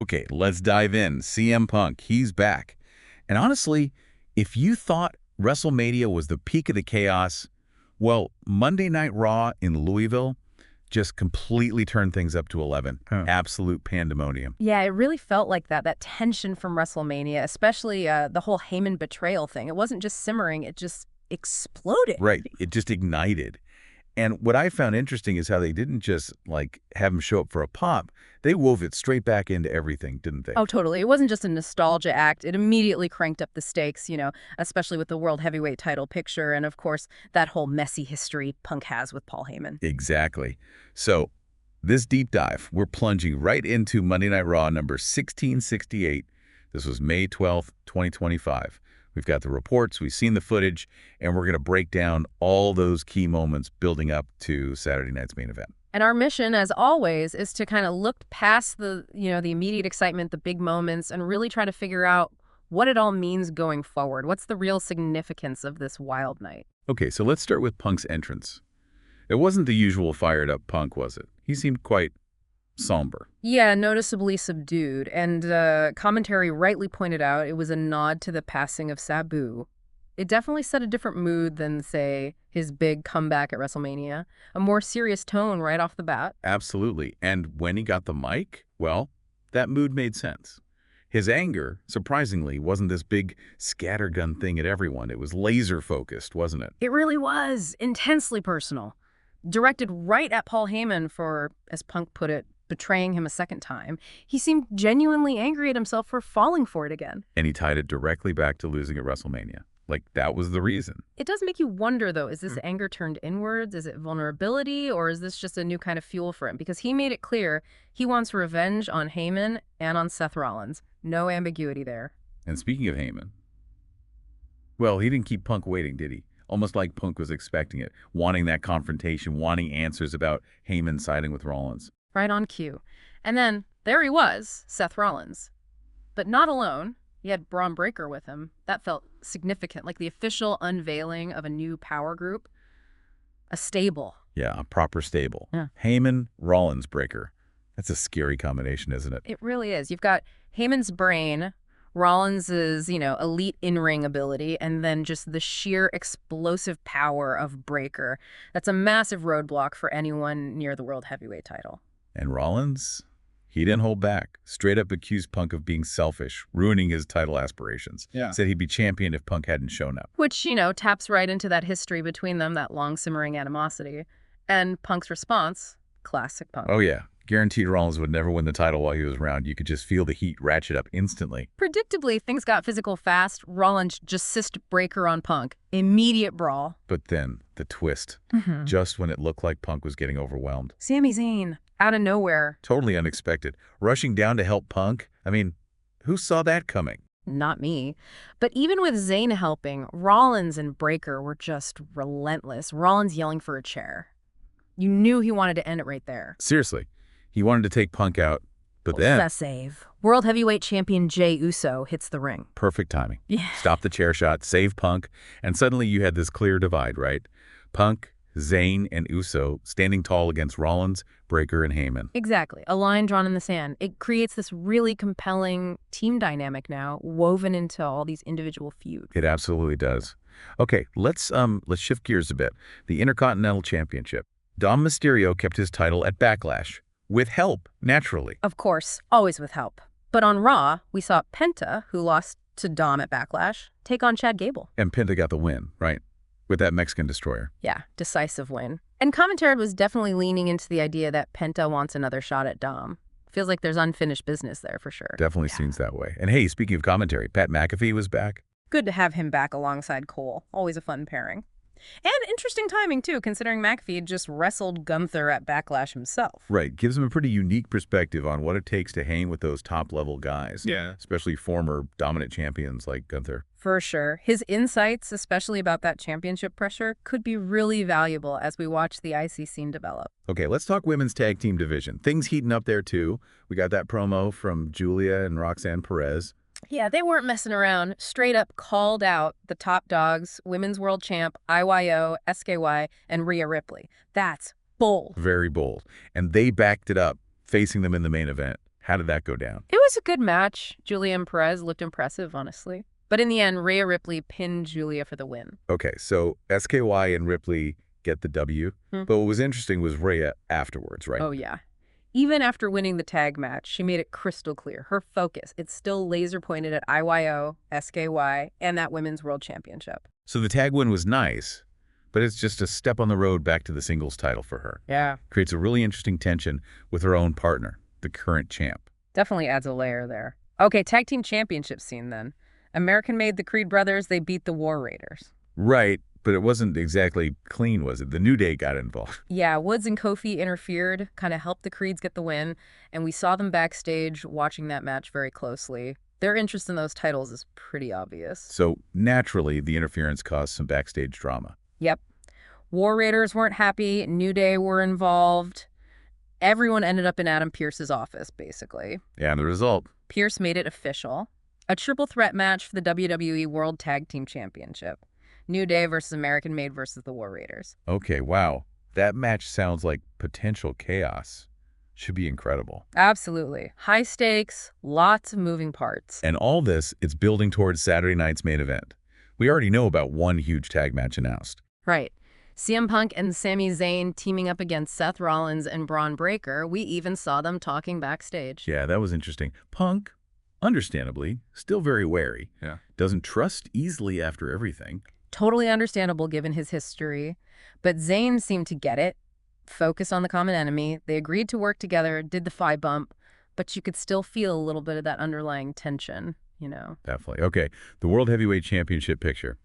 Okay, let's dive in. CM Punk, he's back. And honestly, if you thought WrestleMania was the peak of the chaos, well, Monday Night RAW in Louisville just completely turned things up to 11. Absolute pandemonium. Yeah, it really felt like that tension from WrestleMania, especially the whole Heyman betrayal thing. It wasn't just simmering, it just exploded. Right, it just ignited. And what I found interesting is how they didn't just, like, have him show up for a pop. They wove it straight back into everything, didn't they? Oh, totally. It wasn't just a nostalgia act. It immediately cranked up the stakes, especially with the World Heavyweight title picture and, of course, that whole messy history Punk has with Paul Heyman. Exactly. So this deep dive, we're plunging right into Monday Night Raw number 1668. This was May 12th, 2025. We've got the reports, we've seen the footage, and we're going to break down all those key moments building up to Saturday night's main event. And our mission, as always, is to kind of look past the immediate excitement, the big moments, and really try to figure out what it all means going forward. What's the real significance of this wild night? Okay, so let's start with Punk's entrance. It wasn't the usual fired-up Punk, was it? He seemed quite somber. Yeah, noticeably subdued. And commentary rightly pointed out it was a nod to the passing of Sabu. It definitely set a different mood than, say, his big comeback at WrestleMania. A more serious tone right off the bat. Absolutely. And when he got the mic, well, that mood made sense. His anger, surprisingly, wasn't this big scattergun thing at everyone. It was laser-focused, wasn't it? It really was. Intensely personal. Directed right at Paul Heyman for, as Punk put it, betraying him a second time. He seemed genuinely angry at himself for falling for it again. And he tied it directly back to losing at WrestleMania. Like, that was the reason. It does make you wonder, though, is this anger turned inwards? Is it vulnerability? Or is this just a new kind of fuel for him? Because he made it clear he wants revenge on Heyman and on Seth Rollins. No ambiguity there. And speaking of Heyman, well, he didn't keep Punk waiting, did he? Almost like Punk was expecting it, wanting that confrontation, wanting answers about Heyman siding with Rollins. Right on cue. And then, there he was, Seth Rollins. But not alone. He had Bron Breakker with him. That felt significant, like the official unveiling of a new power group. A stable. Yeah, a proper stable. Yeah. Heyman, Rollins, Breakker. That's a scary combination, isn't it? It really is. You've got Heyman's brain, Rollins's, elite in-ring ability, and then just the sheer explosive power of Breakker. That's a massive roadblock for anyone near the World Heavyweight title. And Rollins, he didn't hold back. Straight up accused Punk of being selfish, ruining his title aspirations. Yeah. Said he'd be champion if Punk hadn't shown up. Which, taps right into that history between them, that long simmering animosity. And Punk's response, classic Punk. Oh, yeah. Guaranteed Rollins would never win the title while he was around. You could just feel the heat ratchet up instantly. Predictably, things got physical fast. Rollins just cyst Breakker on Punk. Immediate brawl. But then, the twist. Just when it looked like Punk was getting overwhelmed. Sami Zayn, out of nowhere. Totally unexpected. Rushing down to help Punk. I mean, who saw that coming? Not me. But even with Zayn helping, Rollins and Breakker were just relentless. Rollins yelling for a chair. You knew he wanted to end it right there. Seriously. He wanted to take Punk out, but then... The save. World Heavyweight Champion Jey Uso hits the ring. Perfect timing. Yeah. Stop the chair shot, save Punk, and suddenly you had this clear divide, right? Punk, Zayn, and Uso standing tall against Rollins, Breakker, and Heyman. Exactly. A line drawn in the sand. It creates this really compelling team dynamic now, woven into all these individual feuds. It absolutely does. Okay, let's shift gears a bit. The Intercontinental Championship. Dom Mysterio kept his title at Backlash. With help, naturally. Of course, always with help. But on Raw, we saw Penta, who lost to Dom at Backlash, take on Chad Gable. And Penta got the win, right? With that Mexican destroyer. Yeah, decisive win. And commentary was definitely leaning into the idea that Penta wants another shot at Dom. Feels like there's unfinished business there for sure. Definitely seems that way. And hey, speaking of commentary, Pat McAfee was back. Good to have him back alongside Cole. Always a fun pairing. And interesting timing, too, considering McAfee had just wrestled Gunther at Backlash himself. Right. Gives him a pretty unique perspective on what it takes to hang with those top-level guys. Yeah. Especially former dominant champions like Gunther. For sure. His insights, especially about that championship pressure, could be really valuable as we watch the IC scene develop. Okay, let's talk women's tag team division. Things heating up there, too. We got that promo from Julia and Roxanne Perez. Yeah, they weren't messing around. Straight up called out the top dogs, Women's World Champ, IYO, SKY, and Rhea Ripley. That's bold. Very bold. And they backed it up, facing them in the main event. How did that go down? It was a good match. Julia and Perez looked impressive, honestly. But in the end, Rhea Ripley pinned Julia for the win. Okay, so SKY and Ripley get the W, but what was interesting was Rhea afterwards, right? Oh, yeah. Even after winning the tag match, she made it crystal clear. Her focus, it's still laser pointed at IYO, SKY, and that Women's World Championship. So the tag win was nice, but it's just a step on the road back to the singles title for her. Yeah. Creates a really interesting tension with her own partner, the current champ. Definitely adds a layer there. Okay, tag team championship scene then. American-made the Creed brothers, they beat the War Raiders. Right, but it wasn't exactly clean, was it? The New Day got involved. Yeah, Woods and Kofi interfered, kind of helped the Creeds get the win, and we saw them backstage watching that match very closely. Their interest in those titles is pretty obvious. So naturally, the interference caused some backstage drama. Yep. War Raiders weren't happy. New Day were involved. Everyone ended up in Adam Pearce's office, basically. Yeah, and the result? Pearce made it official. A triple threat match for the WWE World Tag Team Championship. New Day versus American Made versus the War Raiders. Okay, wow. That match sounds like potential chaos. Should be incredible. Absolutely. High stakes, lots of moving parts. And all this, it's building towards Saturday night's main event. We already know about one huge tag match announced. Right. CM Punk and Sami Zayn teaming up against Seth Rollins and Bron Breakker. We even saw them talking backstage. Yeah, that was interesting. Punk, understandably, still very wary. Yeah. Doesn't trust easily after everything. Totally understandable given his history. But Zayn seemed to get it. Focus on the common enemy. They agreed to work together, did the phi bump, but you could still feel a little bit of that underlying tension, you know. Definitely. Okay, the World Heavyweight Championship picture.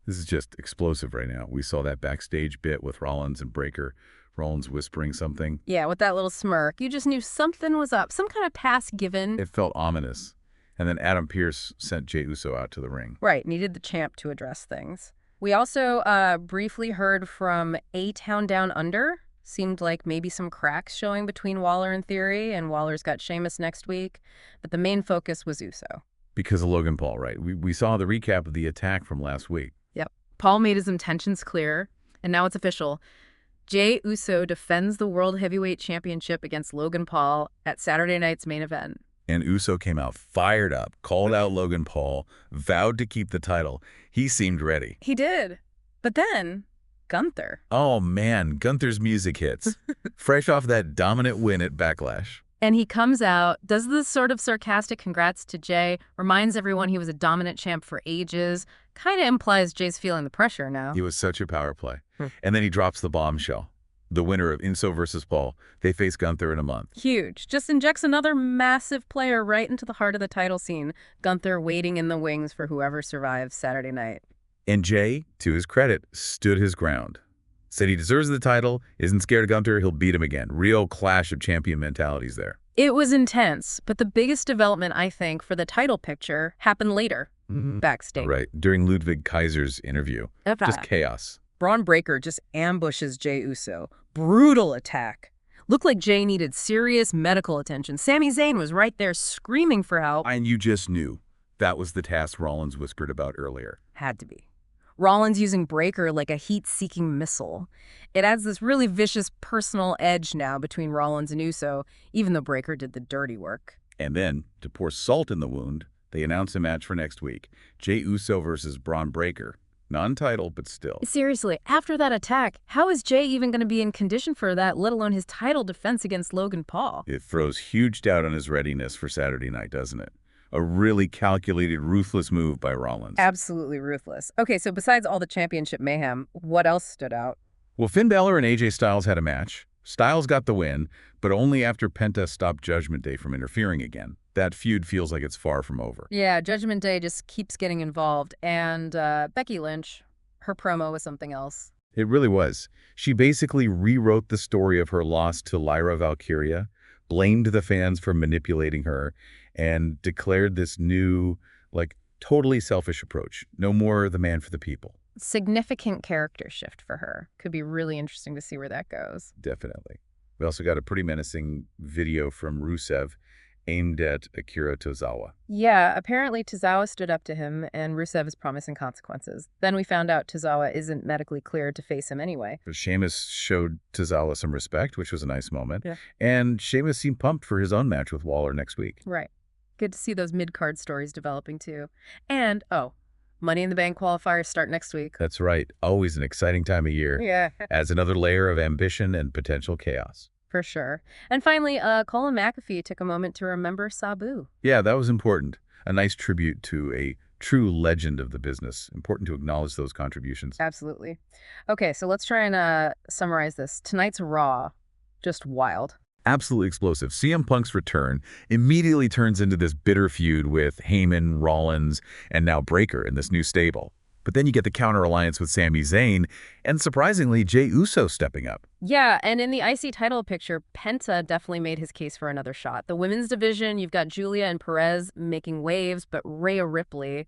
This is just explosive right now. We saw that backstage bit with Rollins and Breakker. Rollins whispering something. Yeah, with that little smirk. You just knew something was up. Some kind of pass given. It felt ominous. And then Adam Pearce sent Jey Uso out to the ring. Right, needed the champ to address things. We also briefly heard from A-Town Down Under. Seemed like maybe some cracks showing between Waller and Theory, and Waller's got Sheamus next week. But the main focus was Uso. Because of Logan Paul, right? We saw the recap of the attack from last week. Yep. Paul made his intentions clear, and now it's official. Jey Uso defends the World Heavyweight Championship against Logan Paul at Saturday night's main event. And Uso came out fired up, called out Logan Paul, vowed to keep the title. He seemed ready. He did. But then Gunther. Oh, man, Gunther's music hits. Fresh off that dominant win at Backlash. And he comes out, does this sort of sarcastic congrats to Jey, reminds everyone he was a dominant champ for ages, kind of implies Jey's feeling the pressure now. He was such a power play. And then he drops the bombshell. The winner of Uso versus Paul, they face Gunther in a month. Huge. Just injects another massive player right into the heart of the title scene. Gunther waiting in the wings for whoever survives Saturday night. And Jey, to his credit, stood his ground. Said he deserves the title, isn't scared of Gunther, he'll beat him again. Real clash of champion mentalities there. It was intense, but the biggest development, I think, for the title picture happened later, backstage. Right, during Ludwig Kaiser's interview. Just chaos. Bron Breakker just ambushes Jey Uso. Brutal attack. Looked like Jey needed serious medical attention. Sami Zayn was right there screaming for help. And you just knew. That was the task Rollins whispered about earlier. Had to be. Rollins using Breakker like a heat-seeking missile. It adds this really vicious personal edge now between Rollins and Uso, even though Breakker did the dirty work. And then, to pour salt in the wound, they announced a match for next week. Jey Uso versus Bron Breakker. Non-title, but still. Seriously, after that attack, how is Jey even going to be in condition for that, let alone his title defense against Logan Paul? It throws huge doubt on his readiness for Saturday night, doesn't it? A really calculated, ruthless move by Rollins. Absolutely ruthless. Okay, so besides all the championship mayhem, what else stood out? Well, Finn Balor and AJ Styles had a match. Styles got the win, but only after Penta stopped Judgment Day from interfering again. That feud feels like it's far from over. Yeah, Judgment Day just keeps getting involved. And Becky Lynch, her promo was something else. It really was. She basically rewrote the story of her loss to Lyra Valkyria, blamed the fans for manipulating her, and declared this new, totally selfish approach. No more the man for the people. Significant character shift for her. Could be really interesting to see where that goes. Definitely. We also got a pretty menacing video from Rusev, aimed at Akira Tozawa. Yeah, apparently Tozawa stood up to him, and Rusev is promising consequences. Then we found out Tozawa isn't medically cleared to face him anyway. Sheamus showed Tozawa some respect, which was a nice moment. Yeah. And Sheamus seemed pumped for his own match with Waller next week. Right. Good to see those mid-card stories developing, too. And, Money in the Bank qualifiers start next week. That's right. Always an exciting time of year. Yeah. Adds another layer of ambition and potential chaos. For sure. And finally, Cole and McAfee took a moment to remember Sabu. Yeah, that was important. A nice tribute to a true legend of the business. Important to acknowledge those contributions. Absolutely. Okay, so let's try and summarize this. Tonight's Raw, just wild. Absolutely explosive. CM Punk's return immediately turns into this bitter feud with Heyman, Rollins, and now Breakker in this new stable. But then you get the counter-alliance with Sami Zayn, and surprisingly, Jey Uso stepping up. Yeah, and in the IC title picture, Penta definitely made his case for another shot. The women's division, you've got Julia and Perez making waves, but Rhea Ripley,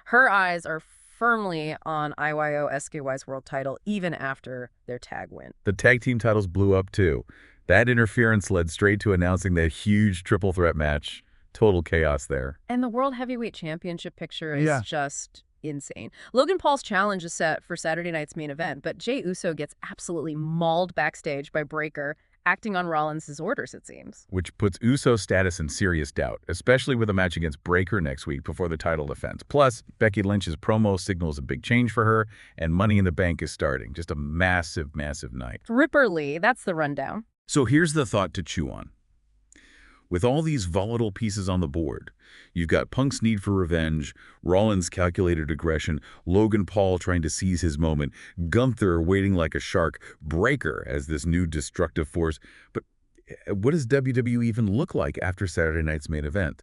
her eyes are firmly on IYO SKY's world title, even after their tag win. The tag team titles blew up, too. That interference led straight to announcing that huge triple threat match. Total chaos there. And the World Heavyweight Championship picture is just insane. Logan Paul's challenge is set for Saturday night's main event, but Jey Uso gets absolutely mauled backstage by Breakker, acting on Rollins' orders, it seems. Which puts Uso's status in serious doubt, especially with a match against Breakker next week before the title defense. Plus, Becky Lynch's promo signals a big change for her, and Money in the Bank is starting. Just a massive, massive night. Ripperly, that's the rundown. So here's the thought to chew on. With all these volatile pieces on the board, you've got Punk's need for revenge, Rollins' calculated aggression, Logan Paul trying to seize his moment, Gunther waiting like a shark, Breakker as this new destructive force. But what does WWE even look like after Saturday night's main event?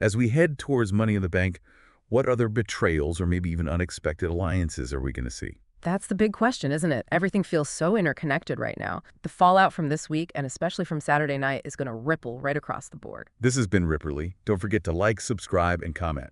As we head towards Money in the Bank, what other betrayals or maybe even unexpected alliances are we going to see? That's the big question, isn't it? Everything feels so interconnected right now. The fallout from this week, and especially from Saturday night, is going to ripple right across the board. This has been Ripperly. Don't forget to like, subscribe, and comment.